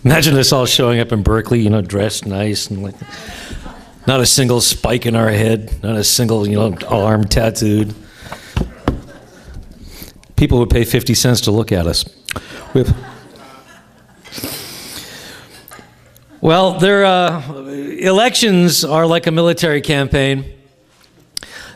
Imagine us all showing up in Berkeley, dressed nice and like, not a single spike in our head, not a single, arm tattooed. People would pay 50 cents to look at us. Well, elections are like a military campaign.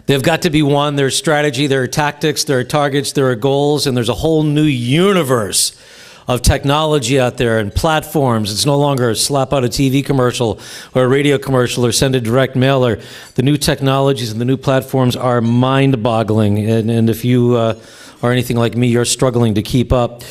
They've got to be won. There's strategy, there are tactics, there are targets, there are goals, and there's a whole new universe of technology out there and platforms. It's no longer a slap out a TV commercial or a radio commercial or send a direct mailer. The new technologies and the new platforms are mind-boggling. And if you are anything like me, you're struggling to keep up.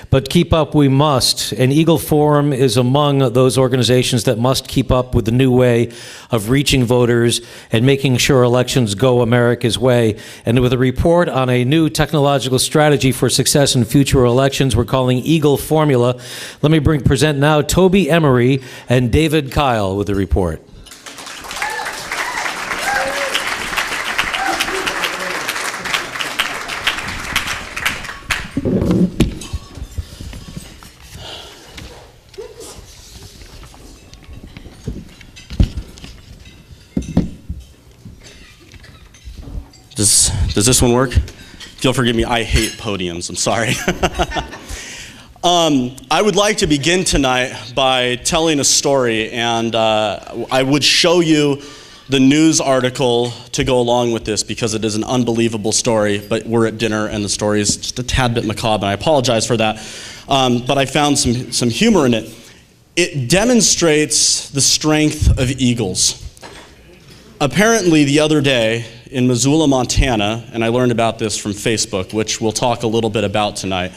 But keep up we must. And Eagle Forum is among those organizations that must keep up with the new way of reaching voters and making sure elections go America's way. And with a report on a new technological strategy for success in future elections we're calling Eagle Formula, let me present now Toby Emory and David Kyle with the report. Does this one work? If you'll forgive me, I hate podiums. I'm sorry. I would like to begin tonight by telling a story, and I would show you the news article to go along with this because it is an unbelievable story, but we're at dinner and the story is just a tad bit macabre, and I apologize for that. But I found some humor in it. It demonstrates the strength of eagles. Apparently, the other day in Missoula, Montana, and I learned about this from Facebook, which we'll talk a little bit about tonight,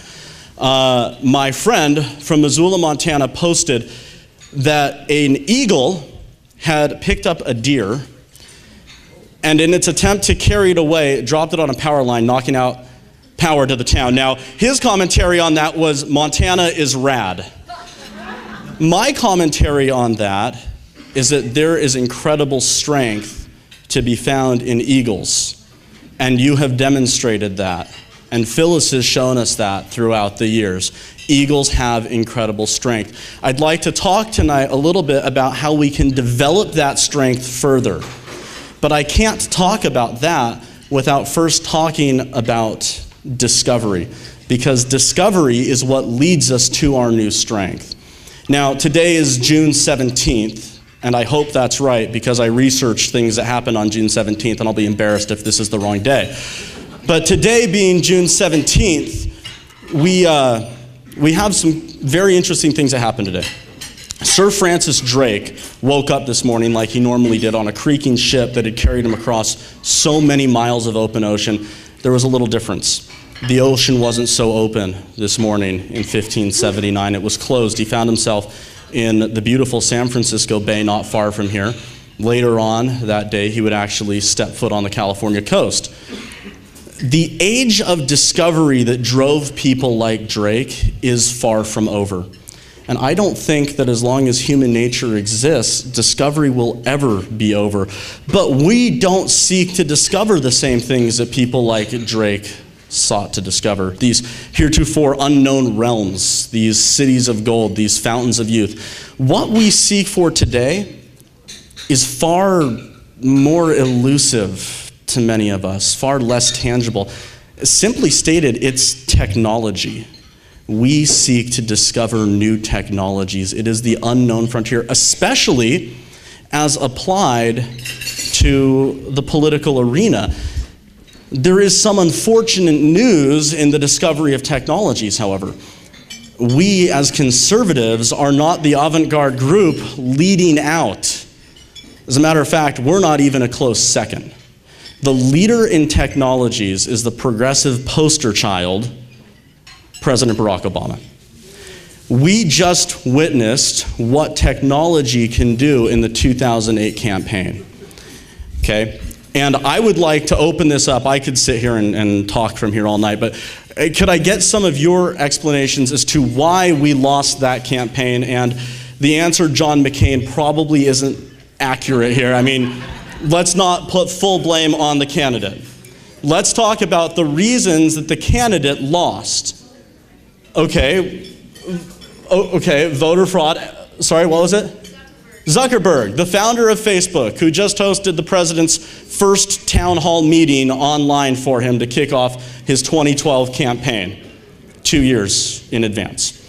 my friend from Missoula, Montana posted that an eagle had picked up a deer, and in its attempt to carry it away, it dropped it on a power line, knocking out power to the town. Now, his commentary on that was, Montana is rad. My commentary on that is that there is incredible strength to be found in eagles, and you have demonstrated that. And Phyllis has shown us that throughout the years. Eagles have incredible strength. I'd like to talk tonight a little bit about how we can develop that strength further. But I can't talk about that without first talking about discovery, because discovery is what leads us to our new strength. Now, today is June 17th. And I hope that's right because I researched things that happened on June 17th, and I'll be embarrassed if this is the wrong day. But today being June 17th, we have some very interesting things that happened today. Sir Francis Drake woke up this morning like he normally did on a creaking ship that had carried him across so many miles of open ocean. There was a little difference. The ocean wasn't so open this morning in 1579. It was closed. He found himself in the beautiful San Francisco Bay, not far from here. Later on that day, he would actually step foot on the California coast. The age of discovery that drove people like Drake is far from over. And I don't think that as long as human nature exists, discovery will ever be over. But we don't seek to discover the same things that people like Drake sought to discover. These heretofore unknown realms, these cities of gold, these fountains of youth. What we seek for today is far more elusive to many of us, far less tangible. Simply stated, it's technology. We seek to discover new technologies. It is the unknown frontier, especially as applied to the political arena. There is some unfortunate news in the discovery of technologies, however. We, as conservatives, are not the avant-garde group leading out. As a matter of fact, we're not even a close second. The leader in technologies is the progressive poster child, President Barack Obama. We just witnessed what technology can do in the 2008 campaign, okay? And I would like to open this up. I could sit here and talk from here all night, but could I get some of your explanations as to why we lost that campaign? And the answer, John McCain, probably isn't accurate here. I mean, let's not put full blame on the candidate. Let's talk about the reasons that the candidate lost. Okay, Okay, voter fraud. Sorry, what was it? Zuckerberg, the founder of Facebook, who just hosted the president's first town hall meeting online for him to kick off his 2012 campaign, 2 years in advance.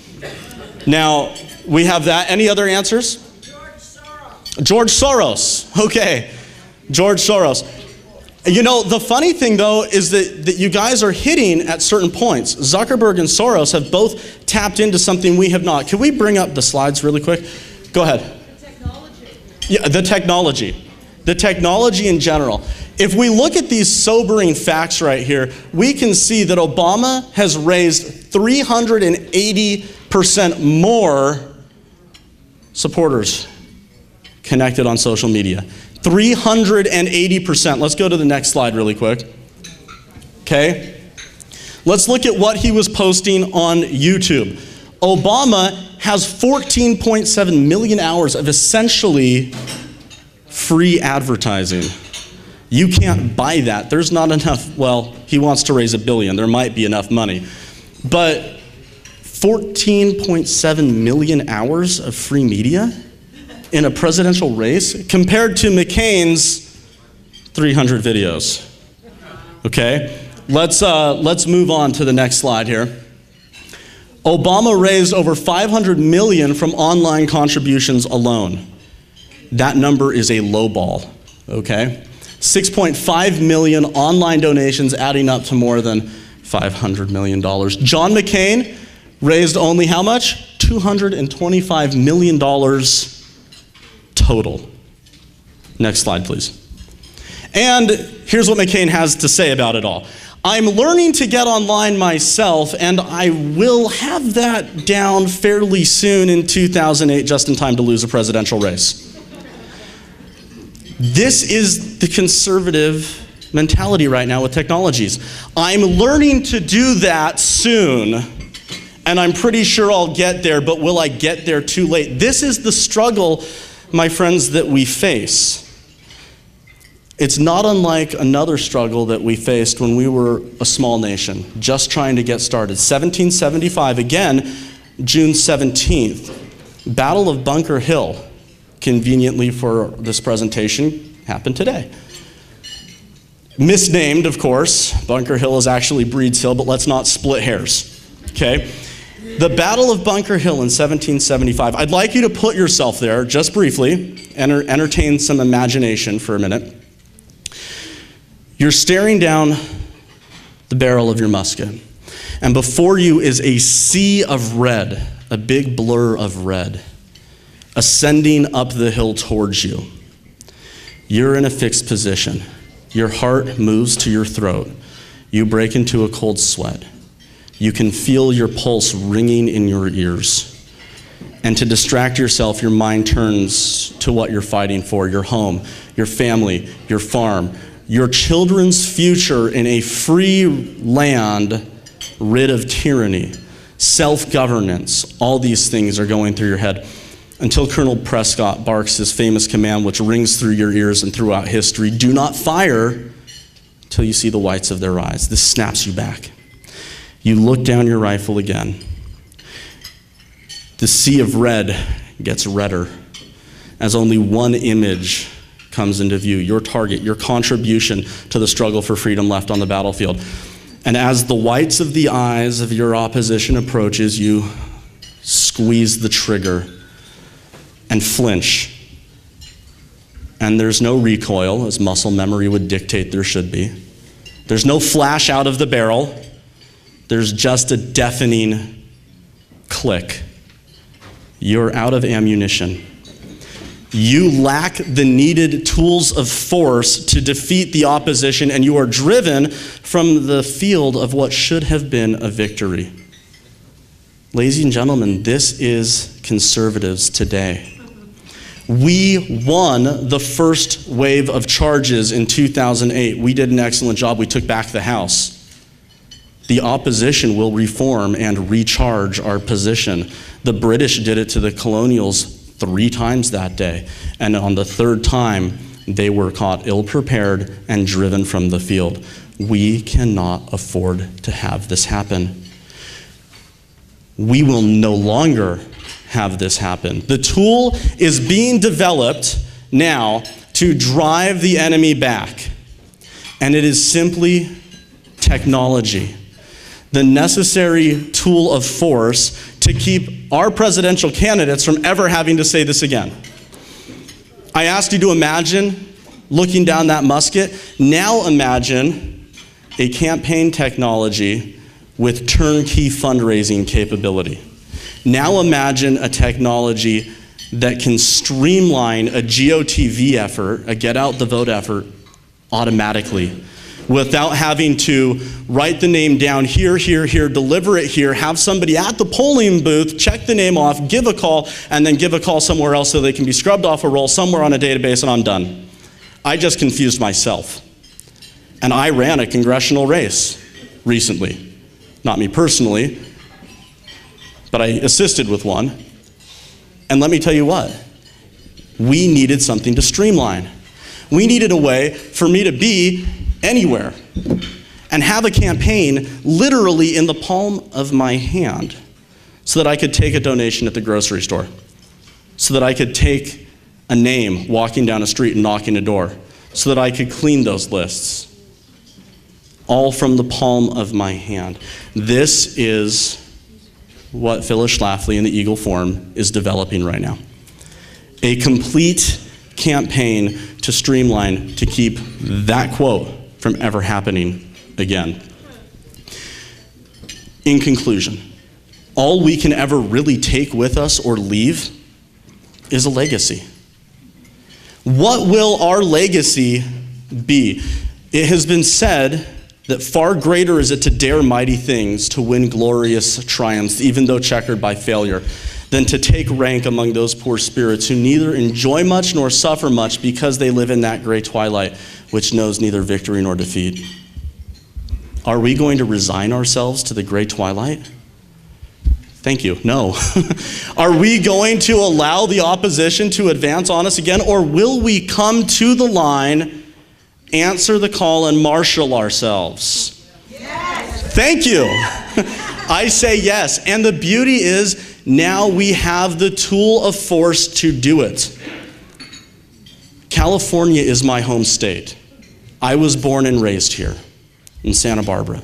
Now, we have that. Any other answers? George Soros. Okay, George Soros. You know, the funny thing, though, is that you guys are hitting at certain points. Zuckerberg and Soros have both tapped into something we have not. Can we bring up the slides really quick? Go ahead. Yeah, the technology. The technology in general. If we look at these sobering facts right here, we can see that Obama has raised 380% more supporters connected on social media. 380%. Let's go to the next slide really quick. Okay? Let's look at what he was posting on YouTube. Obama has 14.7 million hours of essentially free advertising. You can't buy that. There's not enough. Well, he wants to raise $1 billion. There might be enough money. But 14.7 million hours of free media in a presidential race compared to McCain's 300 videos. Okay? Let's move on to the next slide here. Obama raised over $500 million from online contributions alone. That number is a low ball, okay? 6.5 million online donations adding up to more than $500 million. John McCain raised only how much? $225 million total. Next slide, please. And here's what McCain has to say about it all. I'm learning to get online myself, and I will have that down fairly soon in 2008, just in time to lose a presidential race. This is the conservative mentality right now with technologies. I'm learning to do that soon, and I'm pretty sure I'll get there, but will I get there too late? This is the struggle, my friends, that we face. It's not unlike another struggle that we faced when we were a small nation, just trying to get started. 1775, again, June 17th, Battle of Bunker Hill, conveniently for this presentation, happened today. Misnamed, of course. Bunker Hill is actually Breed's Hill, but let's not split hairs, okay? The Battle of Bunker Hill in 1775. I'd like you to put yourself there, just briefly, entertain some imagination for a minute. You're staring down the barrel of your musket, and before you is a sea of red, a big blur of red, ascending up the hill towards you. You're in a fixed position. Your heart moves to your throat. You break into a cold sweat. You can feel your pulse ringing in your ears. And to distract yourself, your mind turns to what you're fighting for: your home, your family, your farm, your children's future in a free land rid of tyranny, self-governance. All these things are going through your head until Colonel Prescott barks his famous command, which rings through your ears and throughout history: do not fire till you see the whites of their eyes. This snaps you back. You look down your rifle again. The sea of red gets redder as only one image comes into view: your target, your contribution to the struggle for freedom left on the battlefield. And as the whites of the eyes of your opposition approaches, you squeeze the trigger and flinch. And there's no recoil, as muscle memory would dictate there should be. There's no flash out of the barrel. There's just a deafening click. You're out of ammunition. You lack the needed tools of force to defeat the opposition, and you are driven from the field of what should have been a victory. Ladies and gentlemen, this is conservatives today. We won the first wave of charges in 2008. We did an excellent job. We took back the House. The opposition will reform and recharge our position. The British did it to the colonials 3 times that day, and on the 3rd time, they were caught ill-prepared and driven from the field. We cannot afford to have this happen. We will no longer have this happen. The tool is being developed now to drive the enemy back. And it is simply technology. The necessary tool of force to keep our presidential candidates from ever having to say this again. I asked you to imagine looking down that musket. Now imagine a campaign technology with turnkey fundraising capability. Now imagine a technology that can streamline a GOTV effort, a get out the vote effort, automatically, without having to write the name down here, deliver it here, have somebody at the polling booth check the name off, give a call, and then give a call somewhere else so they can be scrubbed off a roll somewhere on a database, and I'm done. I just confused myself. And I ran a congressional race recently. Not me personally, but I assisted with one. And let me tell you what, we needed something to streamline. We needed a way for me to be anywhere and have a campaign literally in the palm of my hand so that I could take a donation at the grocery store, so that I could take a name walking down a street and knocking a door, so that I could clean those lists, all from the palm of my hand. This is what Phyllis Schlafly in the Eagle Forum is developing right now. A complete campaign to streamline, to keep that quote from ever happening again. In conclusion, all we can ever really take with us or leave is a legacy. What will our legacy be? It has been said that far greater is it to dare mighty things, to win glorious triumphs, even though checkered by failure, than to take rank among those poor spirits who neither enjoy much nor suffer much because they live in that gray twilight which knows neither victory nor defeat. Are we going to resign ourselves to the gray twilight? Thank you. No. Are we going to allow the opposition to advance on us again, or will we come to the line, answer the call, and marshal ourselves? Yes. Thank you. I say yes. And the beauty is now we have the tool of force to do it. California is my home state. I was born and raised here in Santa Barbara.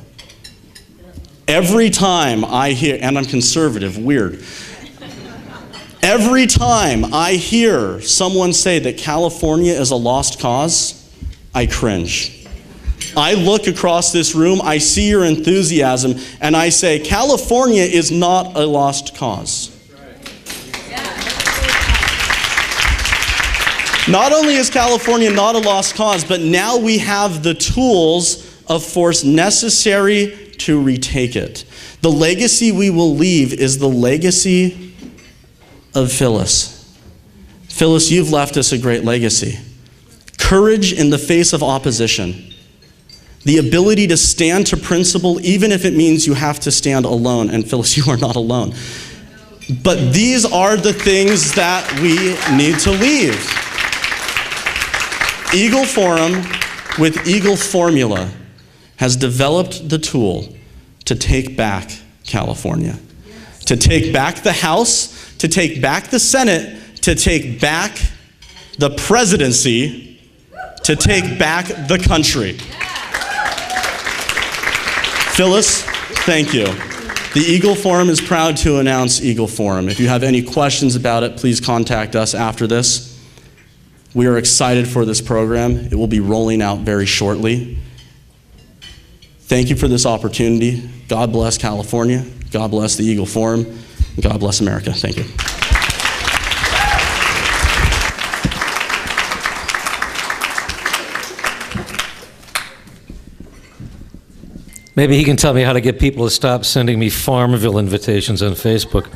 Every time I hear, and I'm conservative, weird. Every time I hear someone say that California is a lost cause, I cringe. I look across this room, I see your enthusiasm, and I say, California is not a lost cause. Not only is California not a lost cause, but now we have the tools of force necessary to retake it. The legacy we will leave is the legacy of Phyllis. Phyllis, you've left us a great legacy. Courage in the face of opposition. The ability to stand to principle, even if it means you have to stand alone. And Phyllis, you are not alone. But these are the things that we need to leave. Eagle Forum, with Eagle Formula, has developed the tool to take back California, to take back the House, to take back the Senate, to take back the presidency, to take back the country. Phyllis, thank you. The Eagle Forum is proud to announce Eagle Forum. If you have any questions about it, please contact us after this. We are excited for this program. It will be rolling out very shortly. Thank you for this opportunity. God bless California. God bless the Eagle Forum. And God bless America. Thank you. Maybe he can tell me how to get people to stop sending me Farmville invitations on Facebook.